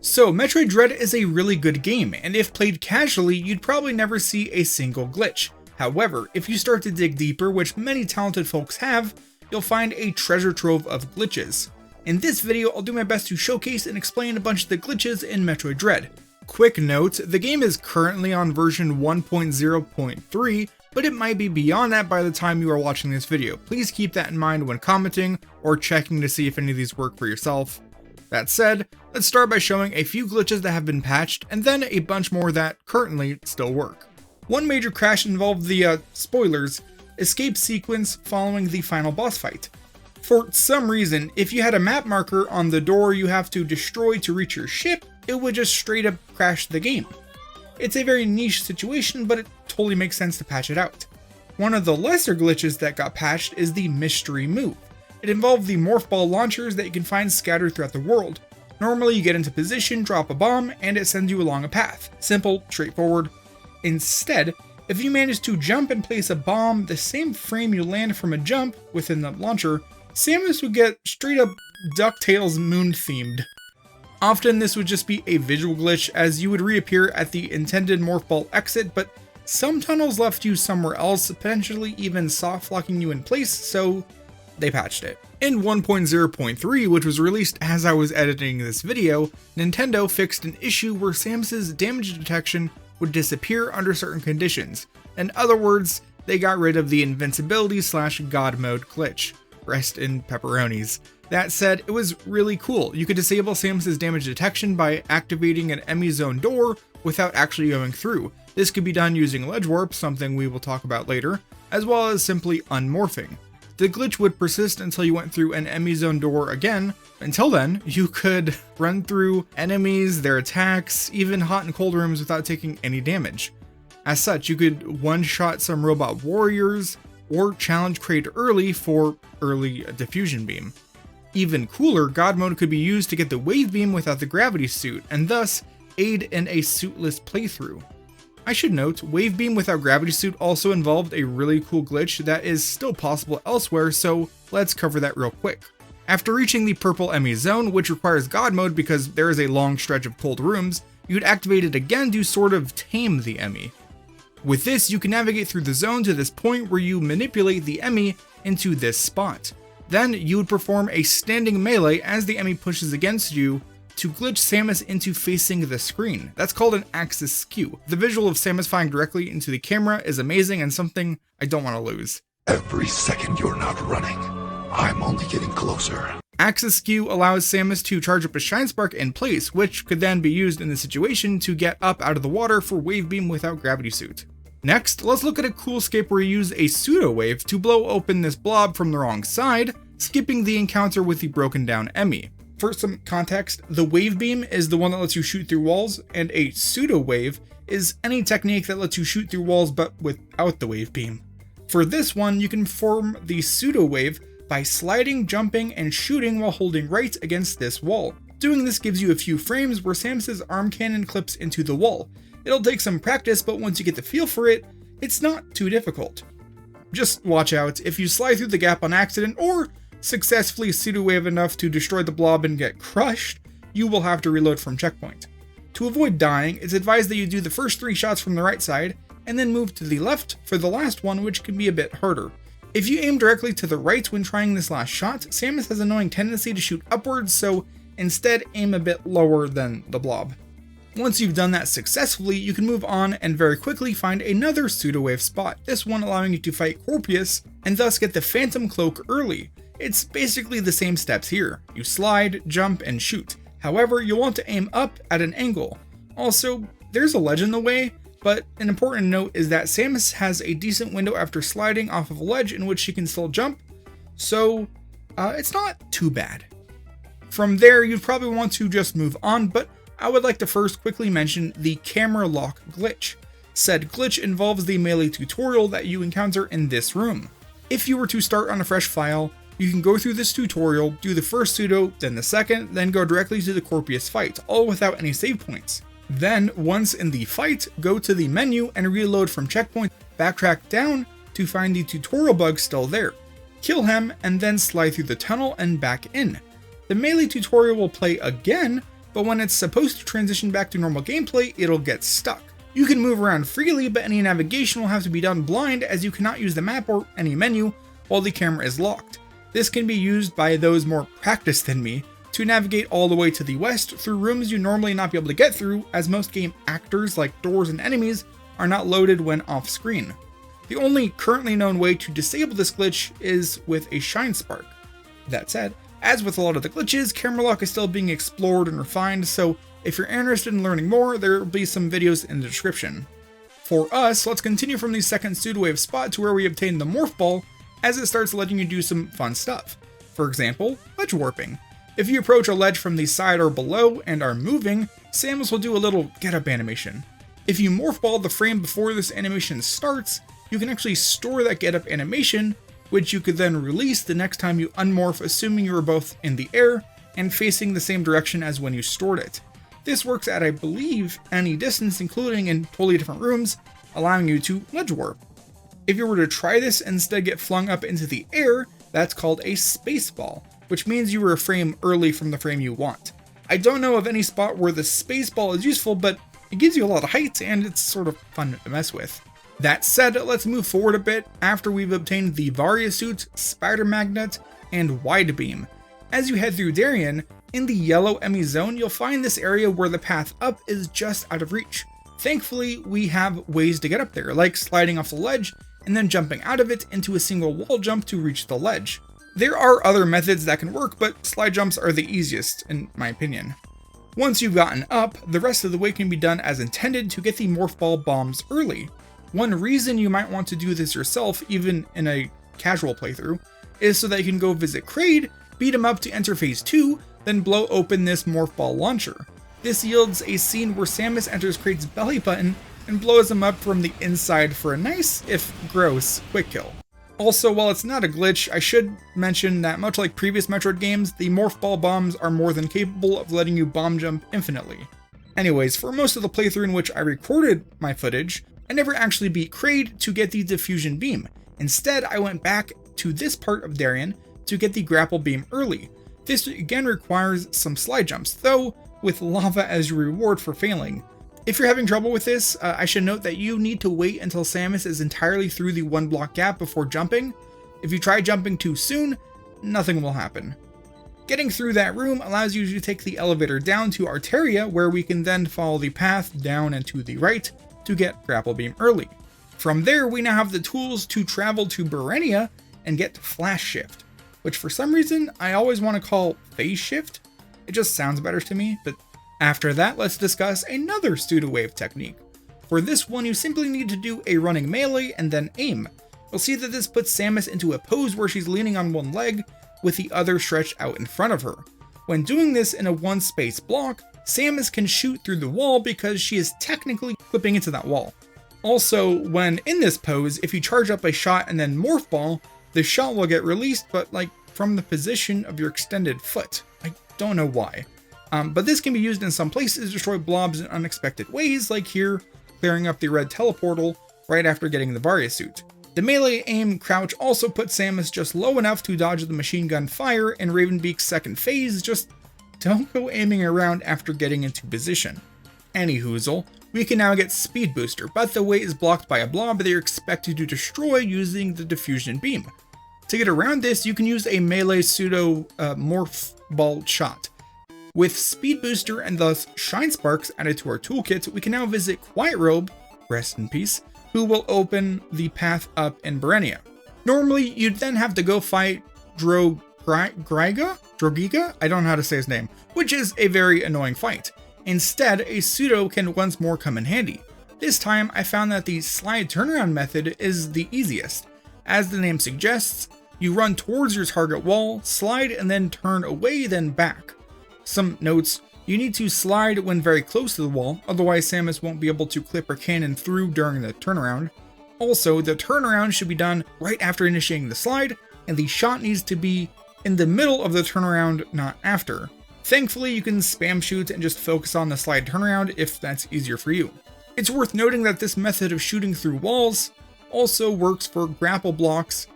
So, Metroid Dread is a really good game, and if played casually, you'd probably never see a single glitch. However, if you start to dig deeper, which many talented folks have, you'll find a treasure trove of glitches. In this video, I'll do my best to showcase and explain a bunch of the glitches in Metroid Dread. Quick note, the game is currently on version 1.0.3, but it might be beyond that by the time you are watching this video. Please keep that in mind when commenting or checking to see if any of these work for yourself. That said, let's start by showing a few glitches that have been patched, and then a bunch more that currently still work. One major crash involved the, spoilers, escape sequence following the final boss fight. For some reason, if you had a map marker on the door you have to destroy to reach your ship, it would just straight up crash the game. It's a very niche situation, but it totally makes sense to patch it out. One of the lesser glitches that got patched is the mystery move. It involved the morph ball launchers that you can find scattered throughout the world. Normally you get into position, drop a bomb, and it sends you along a path. Simple, straightforward. Instead, if you manage to jump and place a bomb the same frame you land from a jump within the launcher, Samus would get straight up DuckTales moon themed. Often this would just be a visual glitch as you would reappear at the intended morph ball exit, but some tunnels left you somewhere else, potentially even soft locking you in place, so they patched it. In 1.0.3, which was released as I was editing this video, Nintendo fixed an issue where Samus's damage detection would disappear under certain conditions. In other words, they got rid of the invincibility / god mode glitch. Rest in pepperonis. That said, it was really cool. You could disable Samus's damage detection by activating an enemy zone door without actually going through. This could be done using ledge warp, something we will talk about later, as well as simply unmorphing. The glitch would persist until you went through an enemy zone door again. Until then, you could run through enemies, their attacks, even hot and cold rooms without taking any damage. As such, you could one-shot some robot warriors, or challenge Kraid early for early diffusion beam. Even cooler, God mode could be used to get the wave beam without the gravity suit, and thus aid in a suitless playthrough. I should note, wave beam without gravity suit also involved a really cool glitch that is still possible elsewhere, so let's cover that real quick. After reaching the purple enemy zone, which requires God mode because there is a long stretch of cold rooms, you'd activate it again to sort of tame the enemy. With this, you can navigate through the zone to this point where you manipulate the enemy into this spot. Then you would perform a standing melee as the enemy pushes against you to glitch Samus into facing the screen. That's called an axis skew. The visual of Samus flying directly into the camera is amazing and something I don't want to lose. Every second you're not running, I'm only getting closer. Axis skew allows Samus to charge up a shine spark in place, which could then be used in the situation to get up out of the water for wave beam without gravity suit. Next, let's look at a cool escape where you use a pseudo wave to blow open this blob from the wrong side, skipping the encounter with the broken down enemy. For some context, the wave beam is the one that lets you shoot through walls, and a pseudo wave is any technique that lets you shoot through walls but without the wave beam. For this one, you can form the pseudo wave by sliding, jumping, and shooting while holding right against this wall. Doing this gives you a few frames where Samus's arm cannon clips into the wall. It'll take some practice, but once you get the feel for it, it's not too difficult. Just watch out, if you slide through the gap on accident or successfully pseudo wave enough to destroy the blob and get crushed, you will have to reload from checkpoint. To avoid dying, it's advised that you do the first 3 shots from the right side, and then move to the left for the last one, which can be a bit harder. If you aim directly to the right when trying this last shot, Samus has an annoying tendency to shoot upwards, so instead aim a bit lower than the blob. Once you've done that successfully, you can move on and very quickly find another pseudo-wave spot, this one allowing you to fight Corpius and thus get the Phantom Cloak early. It's basically the same steps here. You slide, jump, and shoot. However, you'll want to aim up at an angle. Also, there's a ledge in the way, but an important note is that Samus has a decent window after sliding off of a ledge in which she can still jump, so it's not too bad. From there, you'd probably want to just move on, but I would like to first quickly mention the camera lock glitch. Said glitch involves the melee tutorial that you encounter in this room. If you were to start on a fresh file, you can go through this tutorial, do the first pseudo, then the second, then go directly to the Corpius fight, all without any save points. Then, once in the fight, go to the menu and reload from checkpoint, backtrack down to find the tutorial bug still there. Kill him, and then slide through the tunnel and back in. The melee tutorial will play again, but when it's supposed to transition back to normal gameplay, it'll get stuck. You can move around freely, but any navigation will have to be done blind, as you cannot use the map or any menu while the camera is locked. This can be used by those more practiced than me to navigate all the way to the west through rooms you normally not be able to get through, as most game actors like doors and enemies are not loaded when off screen. The only currently known way to disable this glitch is with a shine spark. That said, as with a lot of the glitches, camera lock is still being explored and refined, so if you're interested in learning more, there will be some videos in the description. For us, let's continue from the second pseudo-wave spot to where we obtain the morph ball, as it starts letting you do some fun stuff. For example, ledge warping. If you approach a ledge from the side or below and are moving, Samus will do a little get up animation. If you morph ball the frame before this animation starts, you can actually store that get up animation, which you could then release the next time you unmorph, assuming you are both in the air and facing the same direction as when you stored it. This works at, I believe, any distance, including in totally different rooms, allowing you to ledge warp. If you were to try this and instead get flung up into the air, that's called a space ball, which means you were a frame early from the frame you want. I don't know of any spot where the space ball is useful, but it gives you a lot of height and it's sort of fun to mess with. That said, let's move forward a bit after we've obtained the Varia suit, Spider Magnet, and Wide Beam. As you head through Darien, in the yellow Emmy zone, you'll find this area where the path up is just out of reach. Thankfully, we have ways to get up there, like sliding off the ledge and then jumping out of it into a single wall jump to reach the ledge. There are other methods that can work, but slide jumps are the easiest, in my opinion. Once you've gotten up, the rest of the way can be done as intended to get the morph ball bombs early. One reason you might want to do this yourself, even in a casual playthrough, is so that you can go visit Kraid, beat him up to enter phase 2, then blow open this morph ball launcher. This yields a scene where Samus enters Kraid's belly button and blows him up from the inside for a nice, if gross, quick kill. Also, while it's not a glitch, I should mention that much like previous Metroid games, the morph ball bombs are more than capable of letting you bomb jump infinitely. Anyways, for most of the playthrough in which I recorded my footage, I never actually beat Kraid to get the diffusion beam. Instead, I went back to this part of Darien to get the grapple beam early. This again requires some slide jumps, though with lava as your reward for failing. If you're having trouble with this, I should note that you need to wait until Samus is entirely through the 1 block gap before jumping. If you try jumping too soon, nothing will happen. Getting through that room allows you to take the elevator down to Terraria, where we can then follow the path down and to the right to get grapple beam early. From there, we now have the tools to travel to Mania and get flash shift, which for some reason I always want to call phase shift. It just sounds better to me, but after that, let's discuss another pseudo-wave technique. For this one, you simply need to do a running melee and then aim. You'll see that this puts Samus into a pose where she's leaning on one leg with the other stretched out in front of her. When doing this in a one space block, Samus can shoot through the wall because she is technically clipping into that wall. Also, when in this pose, if you charge up a shot and then morph ball, the shot will get released, but like from the position of your extended foot. I don't know why. But this can be used in some places to destroy blobs in unexpected ways, like here, clearing up the red teleportal right after getting the Varia suit. The melee aim crouch also puts Samus just low enough to dodge the machine gun fire in Ravenbeak's second phase, just don't go aiming around after getting into position. Anyhoozle, we can now get Speed Booster, but the way is blocked by a blob that you're expected to destroy using the diffusion beam. To get around this, you can use a melee pseudo morph ball shot. With Speed Booster and thus Shine Sparks added to our toolkit, we can now visit Quiet Robe, rest in peace, who will open the path up in Mania. Normally, you'd then have to go fight Drogiga? I don't know how to say his name, which is a very annoying fight. Instead, a pseudo can once more come in handy. This time, I found that the slide turnaround method is the easiest. As the name suggests, you run towards your target wall, slide, and then turn away, then back. Some notes: you need to slide when very close to the wall, otherwise Samus won't be able to clip her cannon through during the turnaround. Also, the turnaround should be done right after initiating the slide, and the shot needs to be in the middle of the turnaround, not after. Thankfully, you can spam shoot and just focus on the slide turnaround if that's easier for you. It's worth noting that this method of shooting through walls also works for grapple blocks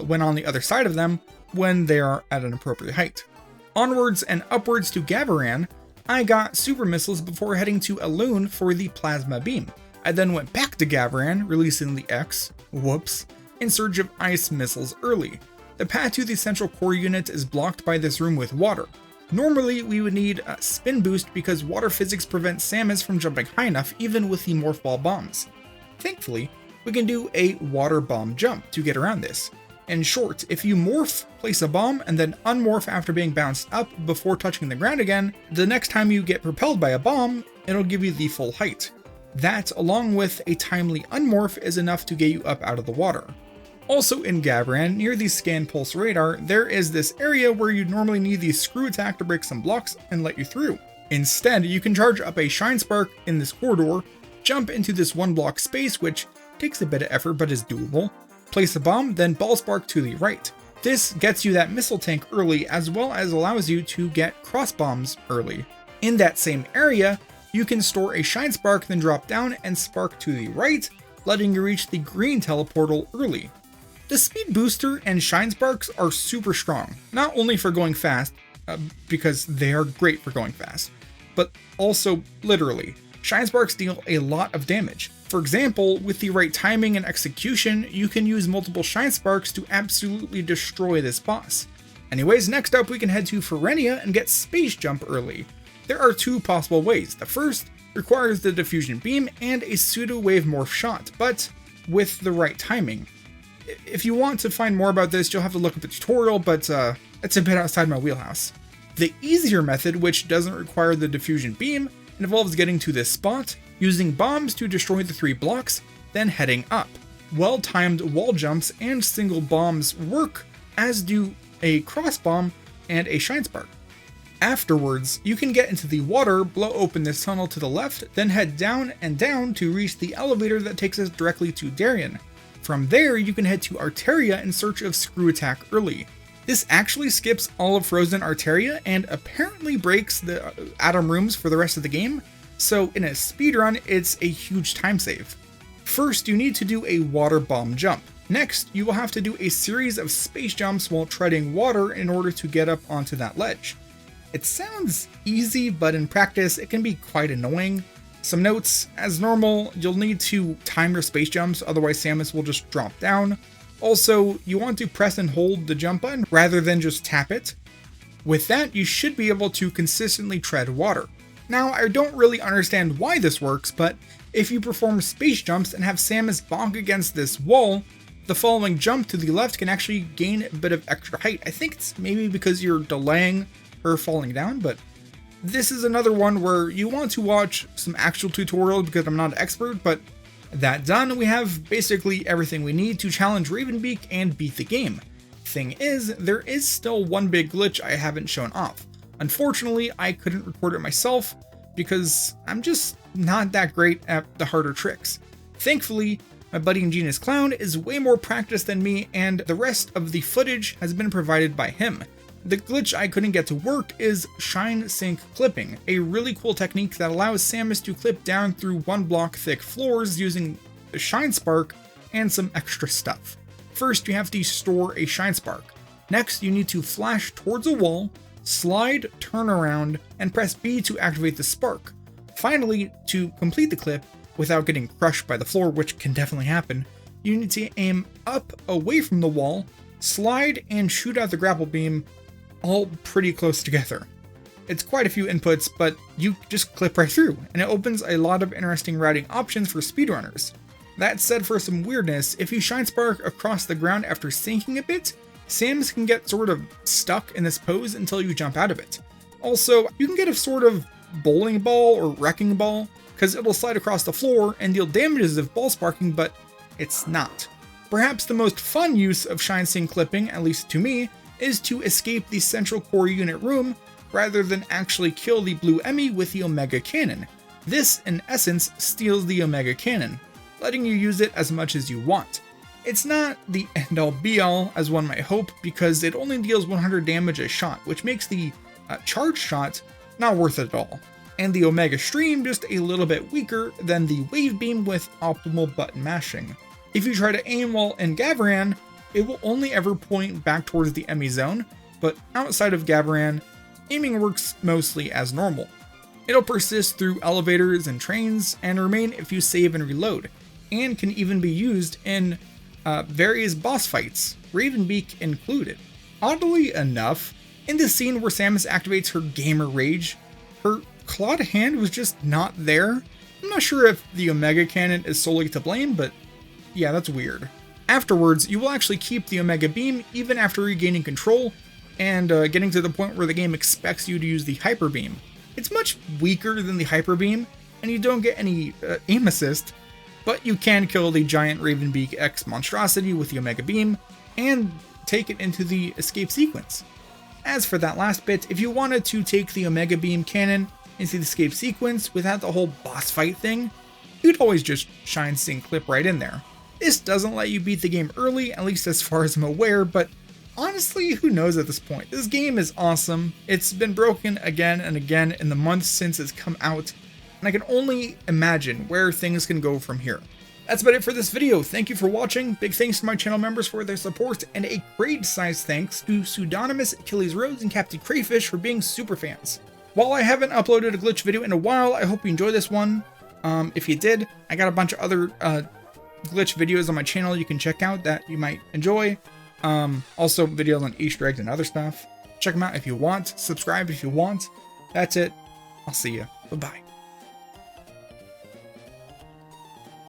when on the other side of them when they are at an appropriate height. Onwards and upwards to Gaviran, I got super missiles before heading to Elune for the plasma beam. I then went back to Gavaran, releasing the X, whoops, in search of ice missiles early. The path to the central core unit is blocked by this room with water. Normally, we would need a spin boost because water physics prevents Samus from jumping high enough even with the morph ball bombs. Thankfully, we can do a water bomb jump to get around this. In short, if you morph, place a bomb, and then unmorph after being bounced up before touching the ground again, the next time you get propelled by a bomb, it'll give you the full height. That, along with a timely unmorph, is enough to get you up out of the water. Also in Gavaran, near the scan pulse radar, there is this area where you normally need the screw attack to break some blocks and let you through. Instead, you can charge up a shine spark in this corridor, jump into this one block space, which takes a bit of effort but is doable, place a bomb, then ball spark to the right. This gets you that missile tank early, as well as allows you to get cross bombs early. In that same area, you can store a shine spark, then drop down and spark to the right, letting you reach the green teleportal early. The speed booster and shine sparks are super strong, not only for going fast, because they are great for going fast, but also literally. Shine sparks deal a lot of damage. For example, with the right timing and execution, you can use multiple shine sparks to absolutely destroy this boss. Anyways, next up we can head to Terraria and get space jump early. There are two possible ways. The first requires the diffusion beam and a pseudo wave morph shot, but with the right timing. If you want to find more about this, you'll have to look up the tutorial, but it's a bit outside my wheelhouse. The easier method, which doesn't require the diffusion beam, involves getting to this spot, using bombs to destroy the 3 blocks, then heading up. Well-timed wall jumps and single bombs work, as do a cross bomb and a shine spark. Afterwards, you can get into the water, blow open this tunnel to the left, then head down and down to reach the elevator that takes us directly to Darien. From there, you can head to Terraria in search of Screw Attack early. This actually skips all of Frozen Terraria and apparently breaks the Atom Rooms for the rest of the game, so in a speedrun, it's a huge time save. First, you need to do a water bomb jump. Next, you will have to do a series of space jumps while treading water in order to get up onto that ledge. It sounds easy, but in practice, it can be quite annoying. Some notes: as normal, you'll need to time your space jumps, otherwise Samus will just drop down. Also, you want to press and hold the jump button rather than just tap it. With that, you should be able to consistently tread water. Now, I don't really understand why this works, but if you perform space jumps and have Samus bonk against this wall, the following jump to the left can actually gain a bit of extra height. I think it's maybe because you're delaying her falling down, but this is another one where you want to watch some actual tutorials because I'm not an expert, but that done, we have basically everything we need to challenge Ravenbeak and beat the game. Thing is, there is still one big glitch I haven't shown off. Unfortunately, I couldn't record it myself because I'm just not that great at the harder tricks. Thankfully, my buddy ingeniousclown is way more practiced than me, and the rest of the footage has been provided by him. The glitch I couldn't get to work is shine sync clipping, a really cool technique that allows Samus to clip down through 1 block thick floors using a shine spark and some extra stuff. First, you have to store a shine spark. Next, you need to flash towards a wall, slide, turn around, and press B to activate the spark. Finally, to complete the clip without getting crushed by the floor, which can definitely happen, you need to aim up away from the wall, slide, and shoot out the grapple beam, all pretty close together. It's quite a few inputs, but you just clip right through, and it opens a lot of interesting routing options for speedrunners. That said, for some weirdness, if you shine spark across the ground after sinking a bit, Samus can get sort of stuck in this pose until you jump out of it. Also, you can get a sort of bowling ball or wrecking ball, because it'll slide across the floor and deal damage as if ball sparking, but it's not. Perhaps the most fun use of shine sync clipping, at least to me, is to escape the central core unit room rather than actually kill the blue Emmy with the Omega Cannon. This, in essence, steals the Omega Cannon, letting you use it as much as you want. It's not the end-all be-all as one might hope, because it only deals 100 damage a shot, which makes the charge shot not worth it at all, and the Omega Stream just a little bit weaker than the Wave Beam with optimal button mashing. If you try to aim while in Gavaran, it will only ever point back towards the Emmy zone, but outside of Gavaran, aiming works mostly as normal. It'll persist through elevators and trains and remain if you save and reload, and can even be used in various boss fights, Ravenbeak included. Oddly enough, in the scene where Samus activates her gamer rage, her clawed hand was just not there. I'm not sure if the Omega Cannon is solely to blame, but yeah, that's weird. Afterwards, you will actually keep the Omega Beam even after regaining control and getting to the point where the game expects you to use the Hyper Beam. It's much weaker than the Hyper Beam, and you don't get any aim assist, but you can kill the giant Ravenbeak X monstrosity with the Omega Beam and take it into the escape sequence. As for that last bit, if you wanted to take the Omega Beam cannon into the escape sequence without the whole boss fight thing, you'd always just shine sync clip right in there. This doesn't let you beat the game early, at least as far as I'm aware, but honestly, who knows at this point? This game is awesome. It's been broken again and again in the months since it's come out, and I can only imagine where things can go from here. That's about it for this video. Thank you for watching. Big thanks to my channel members for their support, and a great size thanks to Pseudonymous, Achilles Rose, and Captain Crayfish for being super fans. While I haven't uploaded a glitch video in a while, I hope you enjoyed this one. If you did, I got a bunch of other glitch videos on my channel you can check out that you might enjoy. Also videos on Easter eggs and other stuff. Check them out if you want. Subscribe if you want. That's it. I'll see you. Bye-bye.